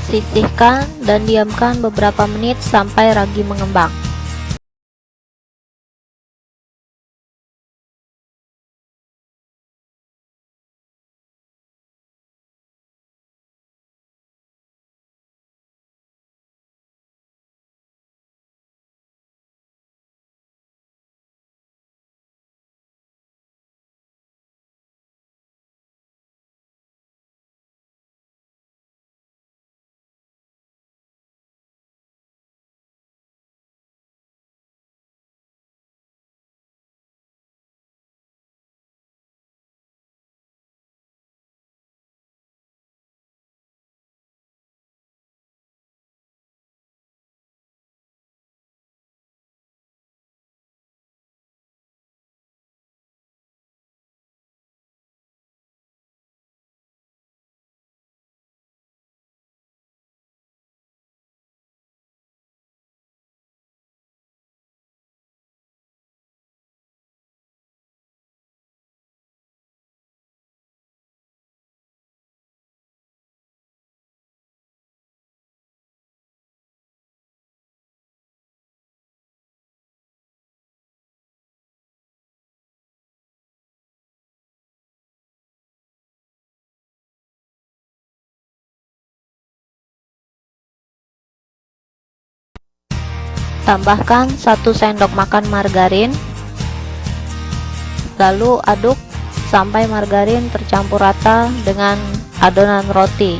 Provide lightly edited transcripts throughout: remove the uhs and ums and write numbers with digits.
Sisihkan dan diamkan beberapa menit sampai ragi mengembang. Tambahkan 1 sendok makan margarin, lalu aduk sampai margarin tercampur rata dengan adonan roti.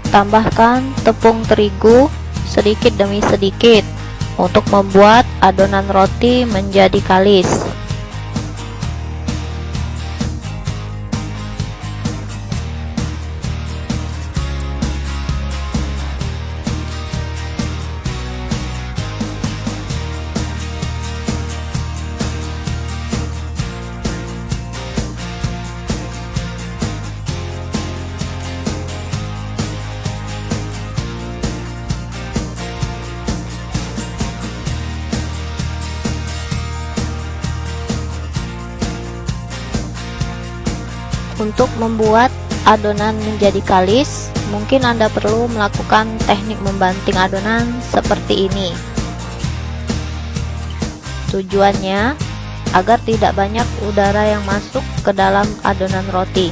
Tambahkan tepung terigu sedikit demi sedikit untuk membuat adonan roti menjadi kalis. Untuk membuat adonan menjadi kalis, mungkin Anda perlu melakukan teknik membanting adonan seperti ini. Tujuannya agar tidak banyak udara yang masuk ke dalam adonan roti.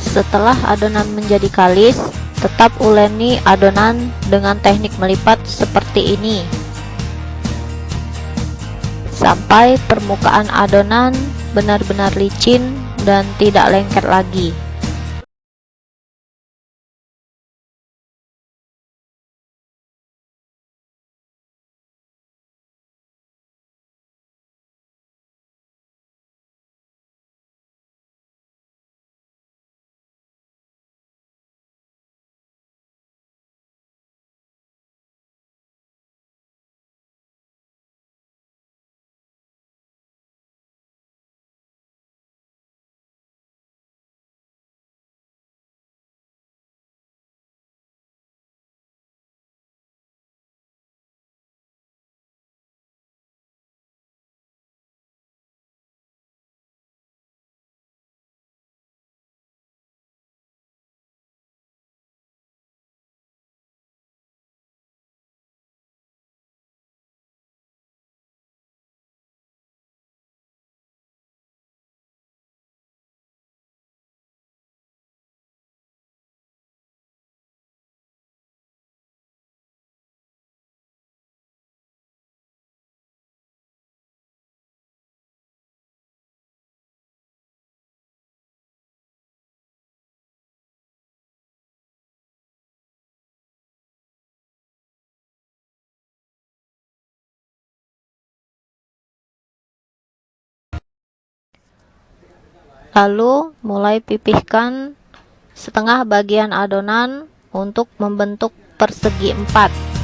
Setelah adonan menjadi kalis, tetap uleni adonan dengan teknik melipat seperti ini sampai permukaan adonan benar-benar licin dan tidak lengket lagi. Lalu mulai pipihkan setengah bagian adonan untuk membentuk persegi 4.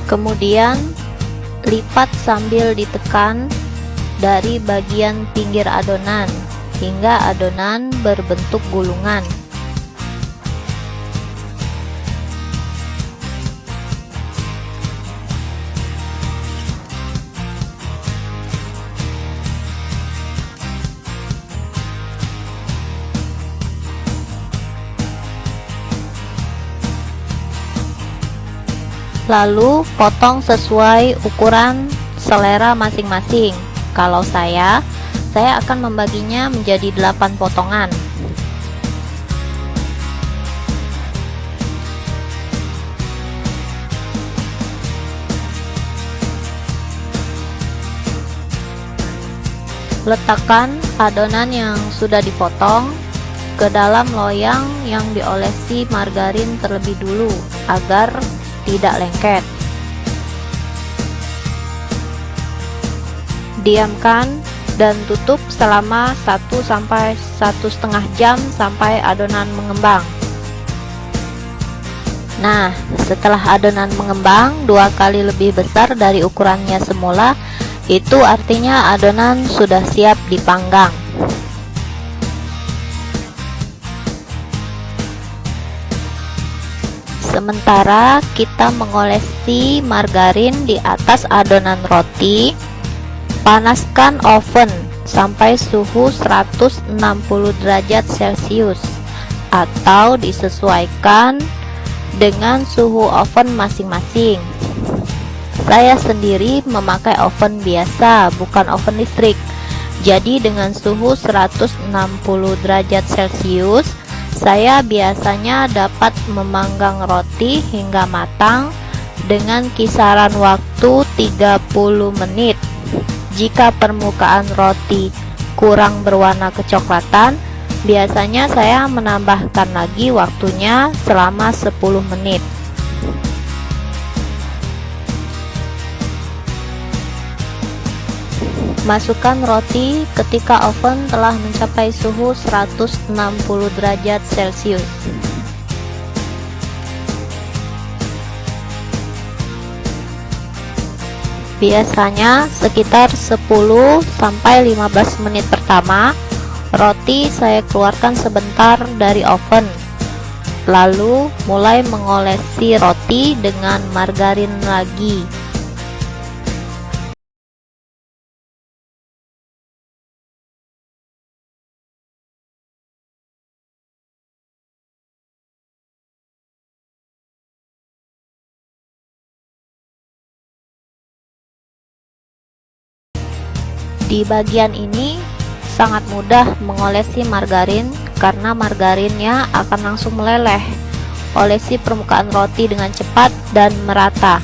Kemudian lipat sambil ditekan dari bagian pinggir adonan hingga adonan berbentuk gulungan. Lalu potong sesuai ukuran selera masing-masing. Kalau saya akan membaginya menjadi 8 potongan. Letakkan adonan yang sudah dipotong ke dalam loyang yang diolesi margarin terlebih dulu agar tidak lengket. Diamkan dan tutup selama 1 sampai 1,5 jam sampai adonan mengembang. Nah, setelah adonan mengembang 2 kali lebih besar dari ukurannya semula, itu artinya adonan sudah siap dipanggang. Sementara kita mengolesi margarin di atas adonan roti, panaskan oven sampai suhu 160 derajat Celcius atau disesuaikan dengan suhu oven masing-masing. Saya sendiri memakai oven biasa, bukan oven listrik. Jadi dengan suhu 160 derajat Celcius, saya biasanya dapat memanggang roti hingga matang dengan kisaran waktu 30 menit. Jika permukaan roti kurang berwarna kecoklatan, biasanya saya menambahkan lagi waktunya selama 10 menit. Masukkan roti ketika oven telah mencapai suhu 160 derajat Celcius. Biasanya sekitar 10 sampai 15 menit pertama, roti saya keluarkan sebentar dari oven. Lalu mulai mengolesi roti dengan margarin lagi. Di bagian ini sangat mudah mengolesi margarin karena margarinnya akan langsung meleleh. Olesi permukaan roti dengan cepat dan merata.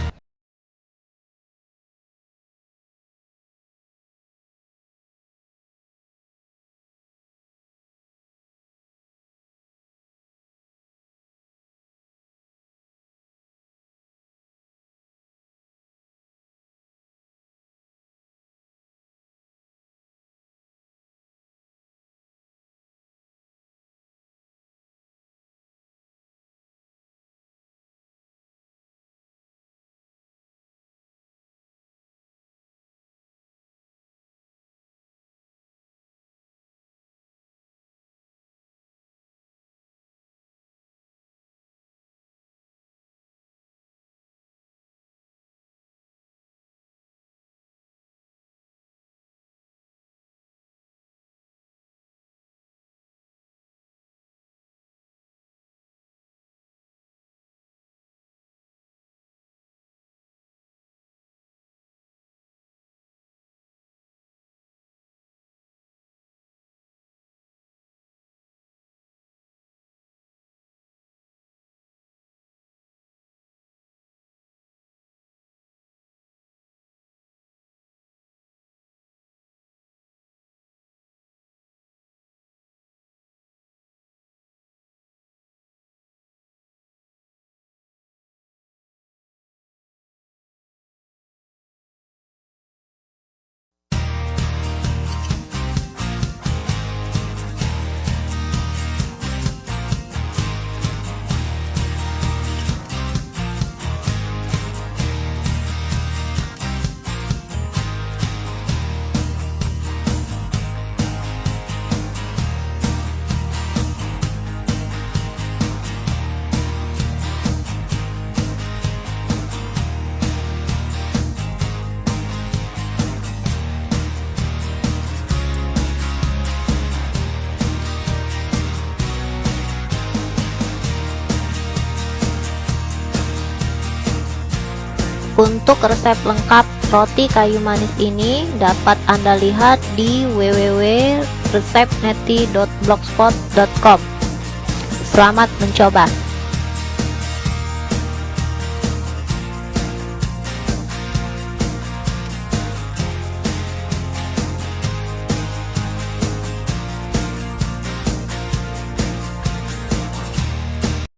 Untuk resep lengkap roti kayu manis ini dapat Anda lihat di www.resepneti.blogspot.com. Selamat mencoba.